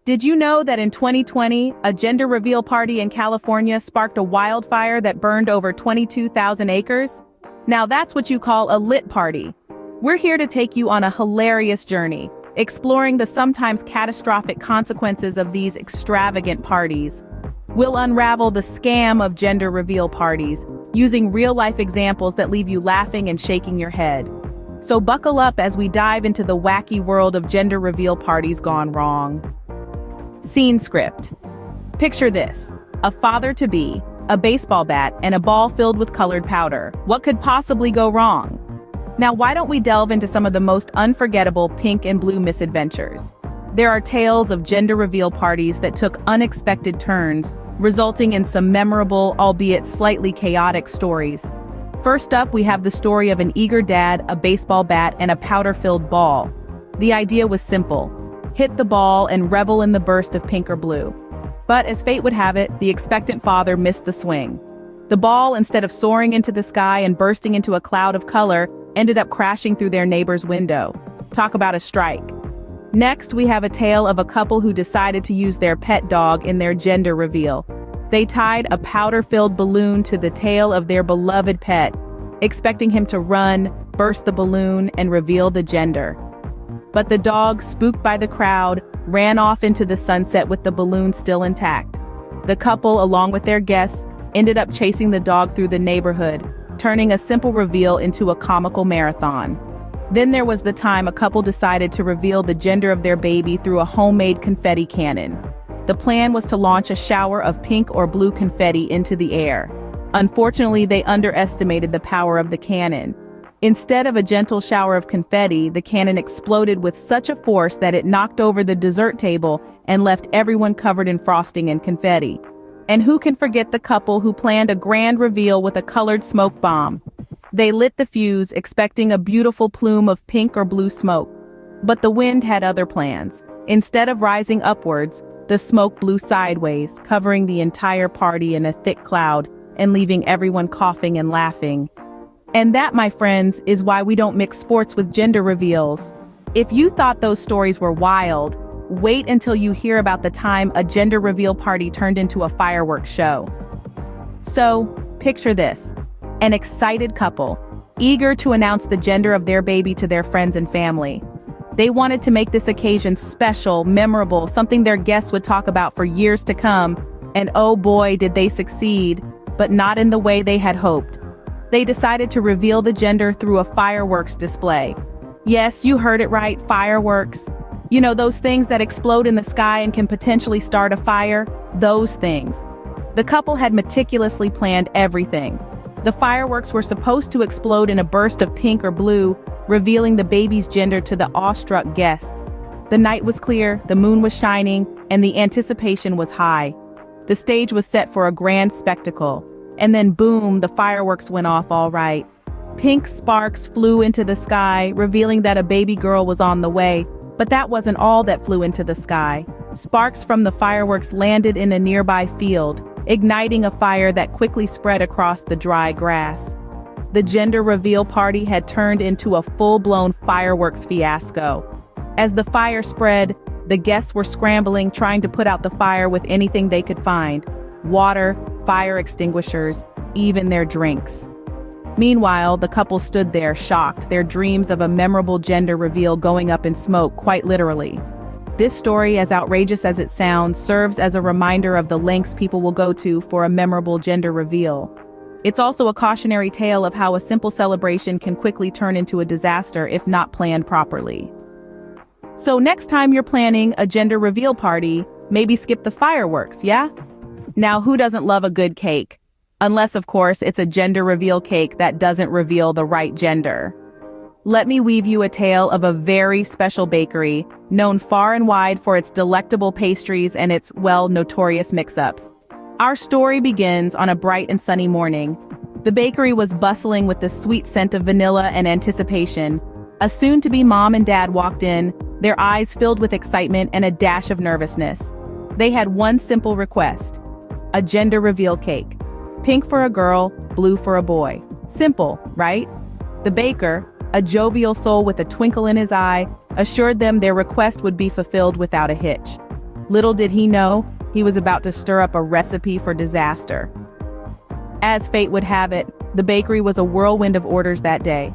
Did you know that in 2020, a gender reveal party in California sparked a wildfire that burned over 22,000 acres? Now that's what you call a lit party. We're here to take you on a hilarious journey, exploring the sometimes catastrophic consequences of these extravagant parties. We'll unravel the scam of gender reveal parties, using real-life examples that leave you laughing and shaking your head. So buckle up as we dive into the wacky world of gender reveal parties gone wrong. Scene script. Picture this: a father-to-be, a baseball bat, and a ball filled with colored powder. What could possibly go wrong? Now why don't we delve into some of the most unforgettable pink and blue misadventures? There are tales of gender reveal parties that took unexpected turns, resulting in some memorable, albeit slightly chaotic stories. First up, we have the story of an eager dad, a baseball bat, and a powder-filled ball. The idea was simple: hit the ball and revel in the burst of pink or blue. But as fate would have it, the expectant father missed the swing. The ball, instead of soaring into the sky and bursting into a cloud of color, ended up crashing through their neighbor's window. Talk about a strike. Next, we have a tale of a couple who decided to use their pet dog in their gender reveal. They tied a powder-filled balloon to the tail of their beloved pet, expecting him to run, burst the balloon, and reveal the gender. But the dog, spooked by the crowd, ran off into the sunset with the balloon still intact. The couple, along with their guests, ended up chasing the dog through the neighborhood, turning a simple reveal into a comical marathon. Then there was the time a couple decided to reveal the gender of their baby through a homemade confetti cannon. The plan was to launch a shower of pink or blue confetti into the air. Unfortunately, they underestimated the power of the cannon. Instead of a gentle shower of confetti, the cannon exploded with such a force that it knocked over the dessert table and left everyone covered in frosting and confetti. And who can forget the couple who planned a grand reveal with a colored smoke bomb? They lit the fuse, expecting a beautiful plume of pink or blue smoke. But the wind had other plans. Instead of rising upwards, the smoke blew sideways, covering the entire party in a thick cloud and leaving everyone coughing and laughing. And that, my friends, is why we don't mix sports with gender reveals. If you thought those stories were wild, wait until you hear about the time a gender reveal party turned into a fireworks show. So, picture this: an excited couple, eager to announce the gender of their baby to their friends and family. They wanted to make this occasion special, memorable, something their guests would talk about for years to come. And oh boy, did they succeed, but not in the way they had hoped. They decided to reveal the gender through a fireworks display. Yes, you heard it right, fireworks. You know, those things that explode in the sky and can potentially start a fire? Those things. The couple had meticulously planned everything. The fireworks were supposed to explode in a burst of pink or blue, revealing the baby's gender to the awestruck guests. The night was clear, the moon was shining, and the anticipation was high. The stage was set for a grand spectacle. And then boom, the fireworks went off all right. Pink sparks flew into the sky, revealing that a baby girl was on the way. But that wasn't all that flew into the sky. Sparks from the fireworks landed in a nearby field, igniting a fire that quickly spread across the dry grass. The gender reveal party had turned into a full-blown fireworks fiasco. As the fire spread, the guests were scrambling, trying to put out the fire with anything they could find: water, fire extinguishers, even their drinks. Meanwhile, the couple stood there, shocked, their dreams of a memorable gender reveal going up in smoke, quite literally. This story, as outrageous as it sounds, serves as a reminder of the lengths people will go to for a memorable gender reveal. It's also a cautionary tale of how a simple celebration can quickly turn into a disaster if not planned properly. So next time you're planning a gender reveal party, maybe skip the fireworks, yeah? Now, who doesn't love a good cake? Unless, of course, it's a gender reveal cake that doesn't reveal the right gender. Let me weave you a tale of a very special bakery, known far and wide for its delectable pastries and its, well, notorious mix-ups. Our story begins on a bright and sunny morning. The bakery was bustling with the sweet scent of vanilla and anticipation. A soon-to-be mom and dad walked in, their eyes filled with excitement and a dash of nervousness. They had one simple request: a gender reveal cake. Pink for a girl, blue for a boy. Simple, right? The baker, a jovial soul with a twinkle in his eye, assured them their request would be fulfilled without a hitch. Little did he know, he was about to stir up a recipe for disaster. As fate would have it, the bakery was a whirlwind of orders that day.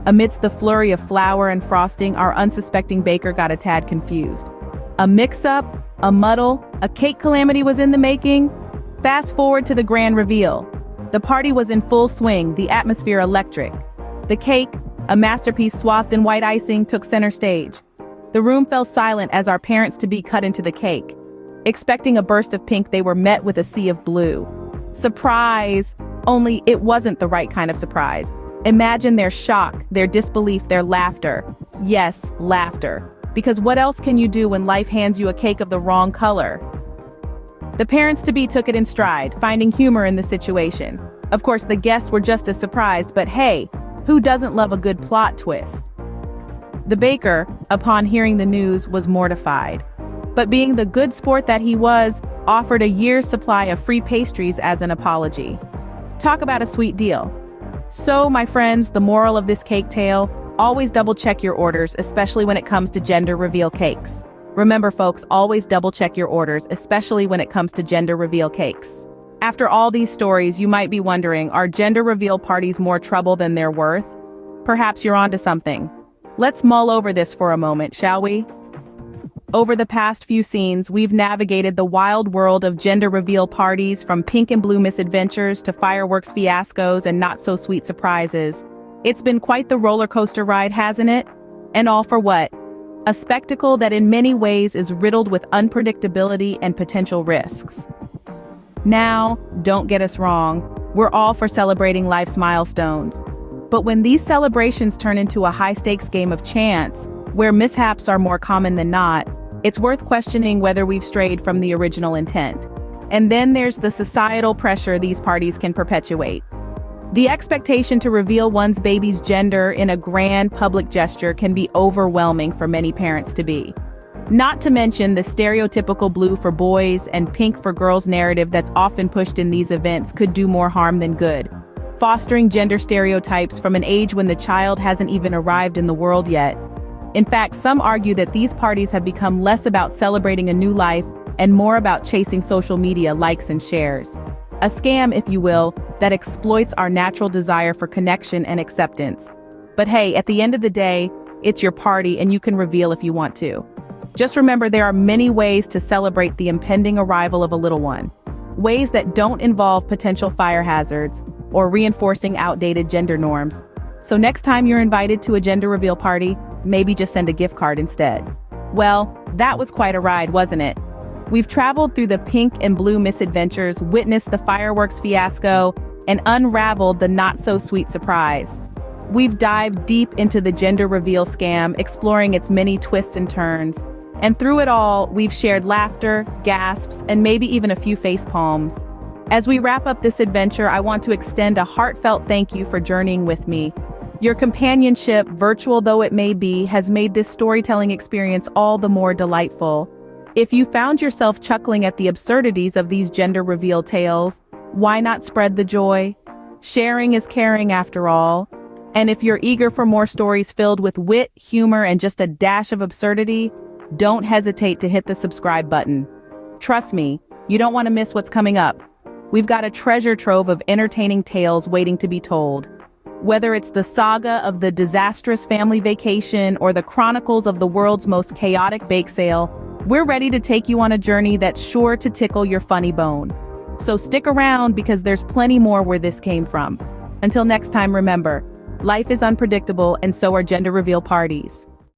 Amidst the flurry of flour and frosting, our unsuspecting baker got a tad confused. A mix-up, a muddle, a cake calamity was in the making. Fast forward to the grand reveal. The party was in full swing, the atmosphere electric. The cake, a masterpiece swathed in white icing, took center stage. The room fell silent as our parents-to-be cut into the cake. Expecting a burst of pink, they were met with a sea of blue. Surprise! Only it wasn't the right kind of surprise. Imagine their shock, their disbelief, their laughter. Yes, laughter. Because what else can you do when life hands you a cake of the wrong color? The parents-to-be took it in stride, finding humor in the situation. Of course, the guests were just as surprised, but hey, who doesn't love a good plot twist? The baker, upon hearing the news, was mortified. But being the good sport that he was, offered a year's supply of free pastries as an apology. Talk about a sweet deal. So, my friends, the moral of this cake tale, always double-check your orders, especially when it comes to gender reveal cakes. Remember, folks, always double-check your orders, especially when it comes to gender reveal cakes. After all these stories, you might be wondering, are gender reveal parties more trouble than they're worth? Perhaps you're onto something. Let's mull over this for a moment, shall we? Over the past few scenes, we've navigated the wild world of gender reveal parties, from pink and blue misadventures to fireworks fiascos and not-so-sweet surprises. It's been quite the roller coaster ride, hasn't it? And all for what? A spectacle that in many ways is riddled with unpredictability and potential risks. Now, don't get us wrong, we're all for celebrating life's milestones. But when these celebrations turn into a high-stakes game of chance, where mishaps are more common than not, it's worth questioning whether we've strayed from the original intent. And then there's the societal pressure these parties can perpetuate. The expectation to reveal one's baby's gender in a grand public gesture can be overwhelming for many parents-to-be. Not to mention the stereotypical blue for boys and pink for girls narrative that's often pushed in these events could do more harm than good, fostering gender stereotypes from an age when the child hasn't even arrived in the world yet. In fact, some argue that these parties have become less about celebrating a new life and more about chasing social media likes and shares. A scam, if you will, that exploits our natural desire for connection and acceptance. But hey, at the end of the day, it's your party and you can reveal if you want to. Just remember, there are many ways to celebrate the impending arrival of a little one. Ways that don't involve potential fire hazards or reinforcing outdated gender norms. So next time you're invited to a gender reveal party, maybe just send a gift card instead. Well, that was quite a ride, wasn't it? We've traveled through the pink and blue misadventures, witnessed the fireworks fiasco, and unraveled the not-so-sweet surprise. We've dived deep into the gender reveal scam, exploring its many twists and turns. And through it all, we've shared laughter, gasps, and maybe even a few face palms. As we wrap up this adventure, I want to extend a heartfelt thank you for journeying with me. Your companionship, virtual though it may be, has made this storytelling experience all the more delightful. If you found yourself chuckling at the absurdities of these gender reveal tales, why not spread the joy? Sharing is caring after all. And if you're eager for more stories filled with wit, humor, and just a dash of absurdity, don't hesitate to hit the subscribe button. Trust me, you don't want to miss what's coming up. We've got a treasure trove of entertaining tales waiting to be told. Whether it's the saga of the disastrous family vacation or the chronicles of the world's most chaotic bake sale, we're ready to take you on a journey that's sure to tickle your funny bone. So stick around, because there's plenty more where this came from. Until next time, remember, life is unpredictable and so are gender reveal parties.